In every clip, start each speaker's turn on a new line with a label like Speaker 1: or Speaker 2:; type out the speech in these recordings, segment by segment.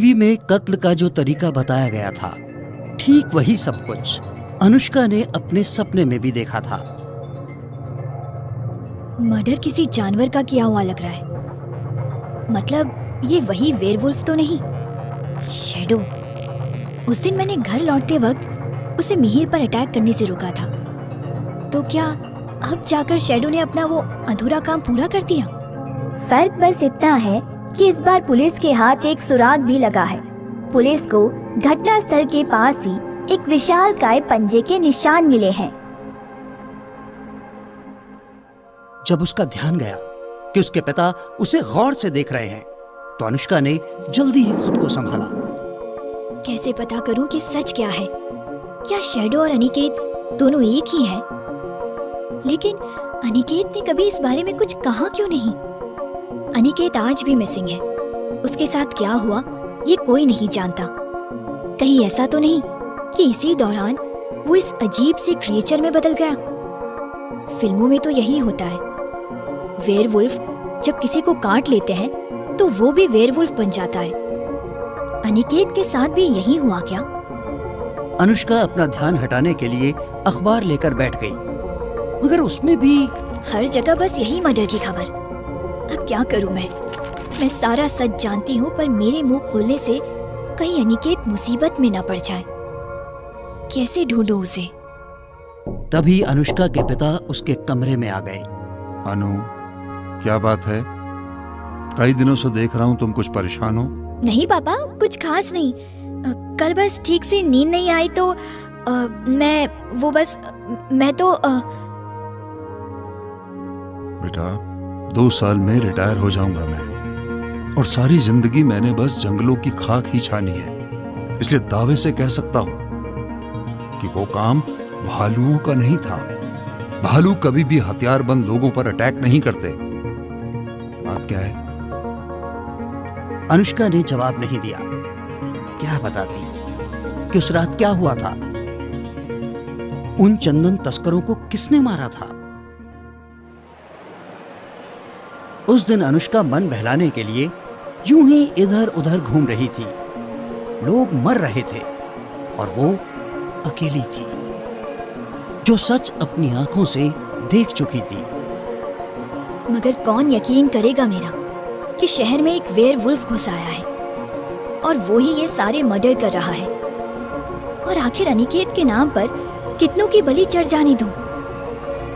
Speaker 1: TV में कत्ल का जो तरीका बताया गया था, ठीक वही सब कुछ अनुष्का ने अपने सपने में भी देखा था।
Speaker 2: मर्डर किसी जानवर का किया हुआ लग रहा है। मतलब ये वही वेयरवुल्फ तो नहीं? शैडो। उस दिन मैंने घर लौटते वक्त उसे मिहिर पर अटैक करने से रोका था। तो क्या अब जाकर शैडो ने अपना वो अधूरा काम पूरा कर दिया?
Speaker 3: फर्क बस इतना है कि इस बार पुलिस के हाथ एक सुराग भी लगा है। पुलिस को घटना स्थल के पास ही एक विशालकाय पंजे के निशान मिले हैं।
Speaker 1: जब उसका ध्यान गया कि उसके पिता उसे गौर से देख रहे हैं, तो अनुष्का ने जल्दी ही खुद को संभाला।
Speaker 2: कैसे पता करूं कि सच क्या है? क्या शैडो और अनिकेत दोनों एक ही हैं? लेकिन अनिकेत ने कभी इस बारे में कुछ कहा क्यों नहीं? अनिकेत आज भी मिसिंग है। उसके साथ क्या हुआ ये कोई नहीं जानता। कहीं ऐसा तो नहीं कि इसी दौरान वो इस अजीब से क्रिएचर में बदल गया? फिल्मों में तो यही होता है। वेयरवुल्फ जब किसी को काट लेते हैं तो वो भी वेयरवुल्फ बन जाता है। अनिकेत के साथ भी यही हुआ क्या?
Speaker 1: अनुष्का अपना ध्यान हटाने के लिए अखबार लेकर बैठ गई, मगर उसमें भी
Speaker 2: हर जगह बस यही मर्डर की खबर। अब क्या करूं मैं सारा सच जानती हूँ, पर मेरे मुंह खोलने से कहीं अनिकेत मुसीबत में न पड़ जाए। कैसे ढूंढूं उसे?
Speaker 1: तभी अनुष्का के पिता उसके कमरे में आ गए।
Speaker 4: अनु, क्या बात है? कई दिनों से देख रहा हूँ तुम कुछ परेशान हो।
Speaker 2: नहीं पापा, कुछ खास नहीं। कल बस ठीक से नींद नहीं आई तो मैं तो
Speaker 4: बेटा, 2 साल में रिटायर हो जाऊंगा मैं, और सारी जिंदगी मैंने बस जंगलों की खाक ही छानी है। इसलिए दावे से कह सकता हूं कि वो काम भालुओं का नहीं था। भालू कभी भी हथियारबंद लोगों पर अटैक नहीं करते। बात क्या है?
Speaker 1: अनुष्का ने जवाब नहीं दिया। क्या बताती कि उस रात क्या हुआ था? उन चंदन तस्करों को किसने मारा था? उस दिन अनुष्का मन बहलाने के लिए यूं ही इधर उधर घूम रही थी। लोग मर रहे थे और वो अकेली थी, जो सच अपनी आंखों से देख चुकी थी।
Speaker 2: मगर कौन यकीन करेगा मेरा कि शहर में एक वेयरवुल्फ घुस आया है और वो ही ये सारे मर्डर कर रहा है। और आखिर अनिकेत के नाम पर कितनों की बलि चढ़ जाने दूं?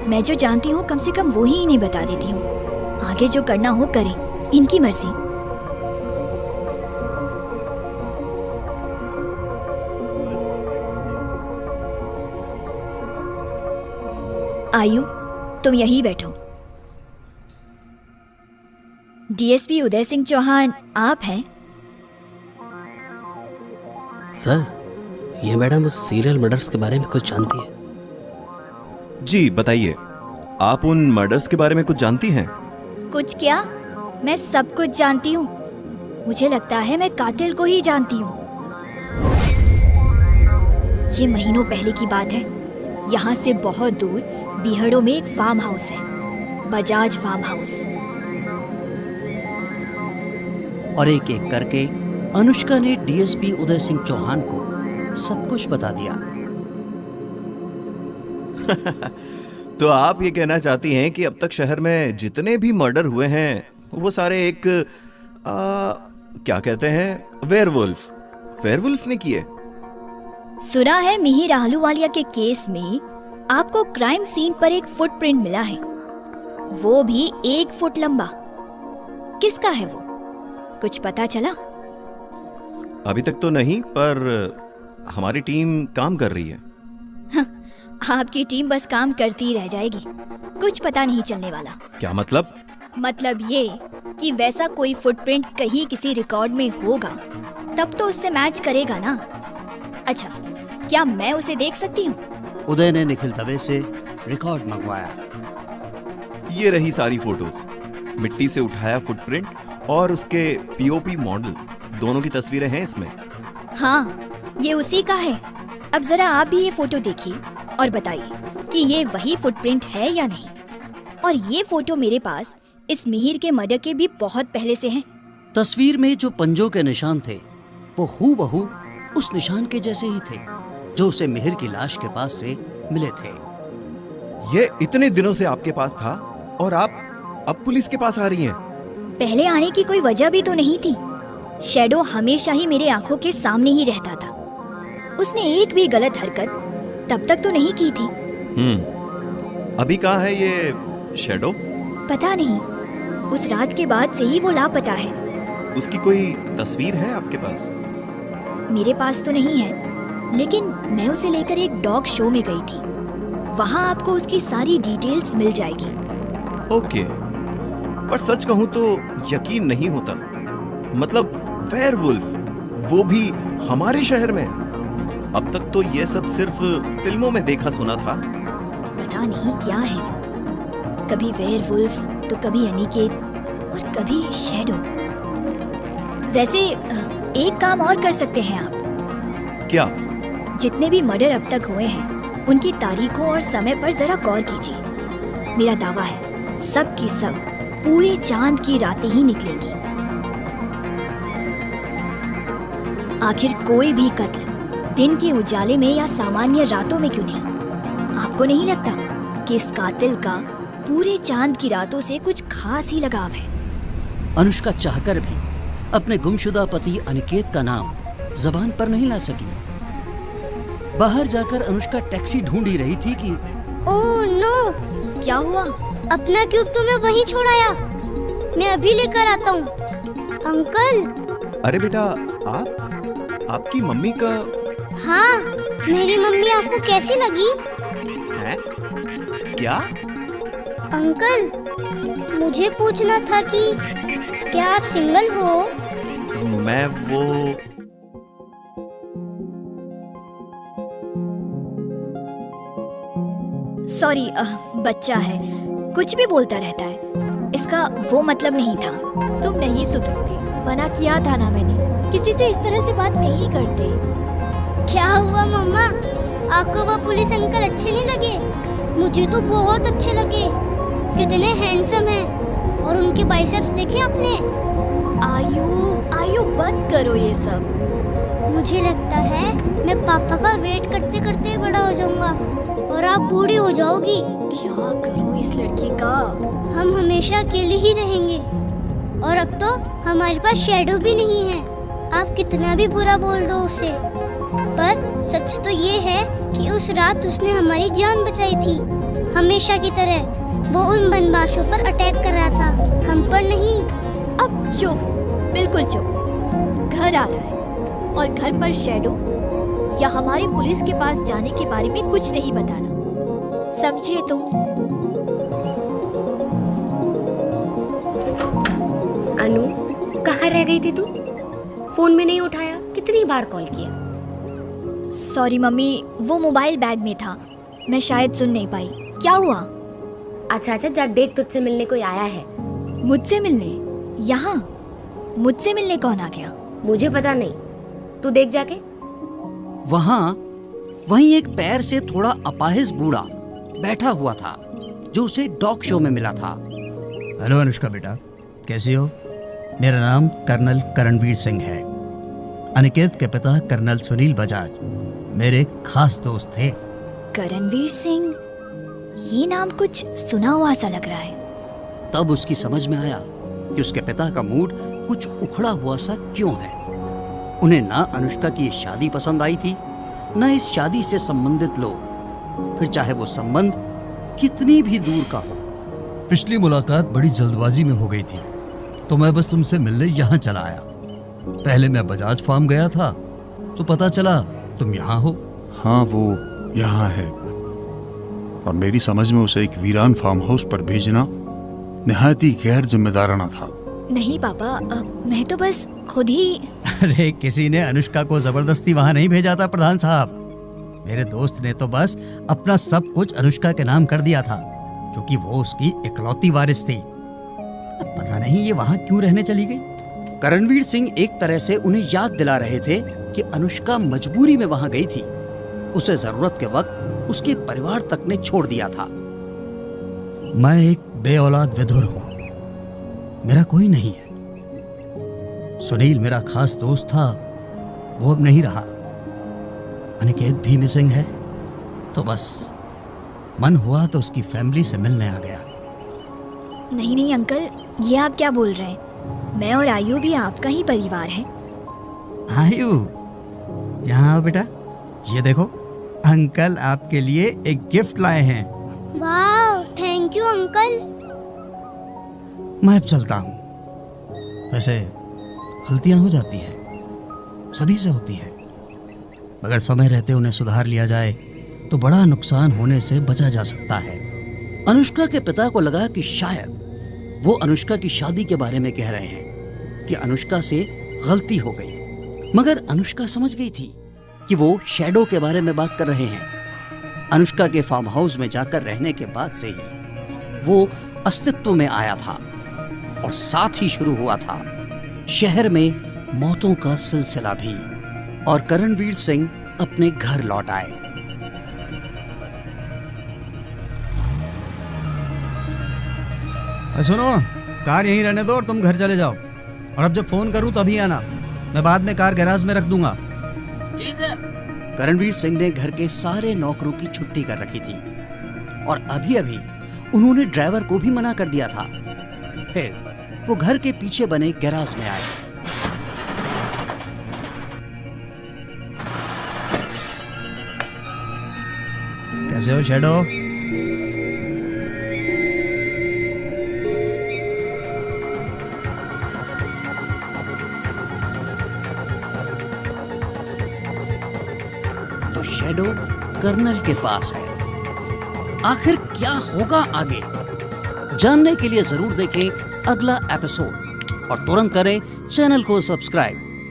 Speaker 2: मैं जो जानती हूँ कम से कम वो ही इन्हें बता देती हूँ। आगे जो करना हो करें, इनकी मर्जी। आयु, तुम यहीं बैठो। डीएसपी उदय सिंह चौहान आप हैं?
Speaker 5: सर, ये मैडम उस सीरियल मर्डर्स के बारे में कुछ जानती है।
Speaker 6: जी बताइए, आप उन मर्डर्स के बारे में कुछ जानती हैं?
Speaker 2: कुछ क्या, मैं सब कुछ जानती हूँ। मुझे लगता है मैं कातिल को ही जानती हूँ। ये महीनों पहले की बात है। यहाँ से बहुत दूर बिहड़ों में एक फार्म हाउस है, बजाज फार्म हाउस।
Speaker 1: और एक एक करके अनुष्का ने डीएसपी उदय सिंह चौहान को सब कुछ बता दिया।
Speaker 6: तो आप ये कहना चाहती हैं कि अब तक शहर में जितने भी मर्डर हुए हैं वो सारे एक क्या कहते हैं, वेयरवुल्फ ने किए?
Speaker 2: सुना है मिहिर आहलूवालिया के केस में आपको क्राइम सीन पर एक फुटप्रिंट मिला है, वो भी 1 फुट लंबा। किसका है वो? कुछ पता चला?
Speaker 6: अभी तक तो नहीं, पर हमारी टीम काम कर रही है।
Speaker 2: आपकी टीम बस काम करती ही रह जाएगी, कुछ पता नहीं चलने वाला।
Speaker 6: क्या मतलब?
Speaker 2: मतलब ये कि वैसा कोई फुटप्रिंट कहीं किसी रिकॉर्ड में होगा तब तो उससे मैच करेगा ना। अच्छा, क्या मैं उसे देख सकती हूँ?
Speaker 1: उदय ने निखिल दवे से रिकॉर्ड मंगवाया।
Speaker 6: ये रही सारी फोटोज, मिट्टी से उठाया फुटप्रिंट और उसके पीओपी मॉडल, दोनों की तस्वीरें हैं इसमें।
Speaker 2: हाँ, ये उसी का है। अब जरा आप भी ये फोटो देखिए और बताइए कि ये वही फुटप्रिंट है या नहीं। और ये फोटो मेरे पास इस मिहिर के मर्डर के भी बहुत पहले से हैं।
Speaker 1: तस्वीर में जो पंजों के निशान थे वो हूबहू उस निशान के जैसे ही थे जो उसे मिहिर की लाश के पास से मिले थे।
Speaker 6: ये इतने दिनों से आपके पास था और आप अब पुलिस के पास आ रही हैं।
Speaker 2: पहले आने की कोई वजह भी तो नहीं थी। शैडो हमेशा ही मेरे आंखों के सामने ही रहता था। उसने एक भी गलत हरकत तब तक तो नहीं की थी।
Speaker 6: अभी कहाँ है ये शैडो?
Speaker 2: पता नहीं, उस रात के बाद से ही वो लापता है।
Speaker 6: उसकी कोई तस्वीर है आपके पास?
Speaker 2: मेरे पास तो नहीं है, लेकिन मैं उसे लेकर एक डॉग शो में गई थी। वहाँ आपको उसकी सारी डिटेल्स मिल जाएगी।
Speaker 6: ओके, पर सच कहूँ तो यकीन नहीं होता। मतलब वेयरवुल्फ, वो भी हमारे शहर में। अब तक तो ये सब सिर्फ फिल्मों में देखा सुना था।
Speaker 2: पता नहीं क्या है वो, कभी वेयरवुल्फ तो कभी अनिकेत और कभी शैडो। वैसे एक काम और कर सकते हैं आप।
Speaker 6: क्या?
Speaker 2: जितने भी मर्डर अब तक हुए हैं उनकी तारीखों और समय पर जरा गौर कीजिए। मेरा दावा है सब की सब पूरे चांद की रातें ही निकलेंगी। आखिर कोई भी कत्ल दिन के उजाले में या सामान्य रातों में क्यों नहीं? आपको नहीं लगता कि इस कातिल का पूरे चांद की रातों से कुछ खास ही लगाव है?
Speaker 1: अनुष्का चाहकर भी अपने गुमशुदा पति अनिकेत का नाम जबान पर नहीं ला सकी। बाहर जाकर अनुष्का टैक्सी ढूंढ रही थी कि
Speaker 3: ओह नो,
Speaker 2: क्या हुआ?
Speaker 3: अपना क्यूब तो मैं वहीं छोड़ आया। मैं अभी लेकर आता हूँ। अंकल।
Speaker 6: अरे बेटा, आपकी मम्मी का?
Speaker 3: हाँ, मेरी मम्मी आपको कैसी लगी?
Speaker 6: है? क्या?
Speaker 3: अंकल, मुझे पूछना था कि क्या आप सिंगल हो?
Speaker 6: मैं वो
Speaker 2: सॉरी, बच्चा है, कुछ भी बोलता रहता है। इसका वो मतलब नहीं था। तुम नहीं सुधरोगे, मना किया था ना मैंने। किसी से इस तरह से बात नहीं करते।
Speaker 3: क्या हुआ मम्मा? आपको वो पुलिस अंकल अच्छे नहीं लगे? मुझे तो बहुत अच्छे लगे। कितने हैंडसम हैं और उनके बाइसेप्स देखे आपने?
Speaker 2: आयु बंद करो ये सब।
Speaker 3: मुझे लगता है मैं पापा का वेट करते करते बड़ा हो जाऊंगा और आप बूढ़ी हो जाओगी।
Speaker 2: क्या करूं इस लड़की का?
Speaker 3: हम हमेशा अकेले ही रहेंगे और अब तो हमारे पास शैडो भी नहीं है। आप कितना भी बुरा बोल दो उसे, पर सच तो ये है कि उस रात उसने हमारी जान बचाई थी। हमेशा की तरह वो उन बनबाशों पर अटैक कर रहा था, हम पर नहीं।
Speaker 2: अब चुप, बिल्कुल चुप। घर आ रहा है और घर पर शैडो या हमारी पुलिस के पास जाने के बारे में कुछ नहीं बताना, समझे तुम?
Speaker 7: अनु, कहाँ रह गई थी तू? फोन में नहीं उठाया, कितनी बार कॉल किया?
Speaker 2: सॉरी मम्मी, वो मोबाइल बैग में था, मैं शायद सुन नहीं पाई। क्या हुआ?
Speaker 7: अच्छा, जब देख, तुझसे मिलने कोई आया है।
Speaker 2: मुझसे मिलने? यहाँ? मुझसे मिलने कौन आ गया?
Speaker 7: मुझे पता नहीं, तू देख जाके।
Speaker 1: वहीं एक पैर से थोड़ा अपाहिज बूढ़ा बैठा हुआ था जो उसे डॉग शो में मिला था। हेलो अनुष्का बेटा, कैसी हो? मेरा नाम कर्नल करणवीर सिंह है। अनिकेत के पिता कर्नल सुनील बजाज मेरे खास दोस्त थे।
Speaker 2: करणवीर सिंह, ये नाम कुछ सुना हुआ सा लग रहा है।
Speaker 1: तब उसकी समझ में आया कि उसके पिता का मूड कुछ उखड़ा हुआ सा क्यों है। उन्हें ना अनुष्का की शादी पसंद आई थी, न इस शादी से संबंधित लोग, फिर चाहे वो संबंध कितनी भी दूर का हो। पिछली मुलाकात बड़ी जल्दबाजी में हो गई थी, तो मैं बस तुमसे मिलने यहाँ चला आया। पहले मैं बजाज फार्म गया था तो पता चला तुम यहाँ हो।
Speaker 4: हाँ, वो यहाँ है और मेरी समझ में उसे एक वीरान फार्म हाउस पर भेजना निहायत ही गैर जिम्मेदाराना था।
Speaker 2: नहीं पापा, मैं तो बस खुद ही।
Speaker 1: अरे किसी ने अनुष्का को जबरदस्ती वहाँ नहीं भेजा था प्रधान साहब। मेरे दोस्त ने तो बस अपना सब कुछ अनुष्का के नाम कर दिया था, क्योंकि वो उसकी इकलौती वारिस थी। अब पता नहीं ये वहाँ क्यों रहने चली गई। करणवीर सिंह एक तरह से उन्हें याद दिला रहे थे कि अनुष्का मजबूरी में वहाँ गई थी। उसे जरूरत के वक्त उसके परिवार तक ने छोड़ दिया था। मैं एक बेऔलाद विधुर हूँ, मेरा कोई नहीं है। सुनील मेरा खास दोस्त था, वो अब नहीं रहा। अनिकेत भी मिसिंग है। तो बस मन हुआ तो उसकी फैमिली से मिलने आ गया।
Speaker 2: नहीं नहीं अंकल, ये आप क्या बोल रहे हैं? मैं और आयु भी आपका ही परिवार है।
Speaker 1: आयु, यहाँ आओ बेटा। ये देखो, अंकल आपके लिए एक गिफ्ट लाए हैं।
Speaker 3: वाह, थैंक यू अंकल।
Speaker 1: मैं अब चलता हूँ। वैसे गलतियाँ हो जाती हैं, सभी से होती हैं, मगर समय रहते उन्हें सुधार लिया जाए तो बड़ा नुकसान होने से बचा जा सकता है। अनुष्का के पिता को लगा कि शायद वो अनुष्का की शादी के बारे में कह रहे हैं, कि अनुष्का से गलती हो गई, मगर अनुष्का समझ गई थी कि वो शैडो के बारे में बात कर रहे हैं। अनुष्का के फार्म हाउस में जाकर रहने के बाद से ही वो अस्तित्व में आया था और साथ ही शुरू हुआ था शहर में मौतों का सिलसिला भी। और करणवीर सिंह अपने घर लौट आए। सुनो, कार यहीं रहने दो और तुम घर चले जाओ। और अब जब फोन करूं तभी आना, मैं बाद में कार गैराज में रख दूंगा।
Speaker 5: जी सर।
Speaker 1: करणवीर सिंह ने घर के सारे नौकरों की छुट्टी कर रखी थी और अभी अभी उन्होंने ड्राइवर को भी मना कर दिया था। फिर वो घर के पीछे बने गैराज में आए। कैसे हो शैडो? तो शैडो कर्नल के पास है। आखिर क्या होगा आगे, जानने के लिए जरूर देखें अगला एपिसोड और तुरंत करें चैनल को सब्सक्राइब।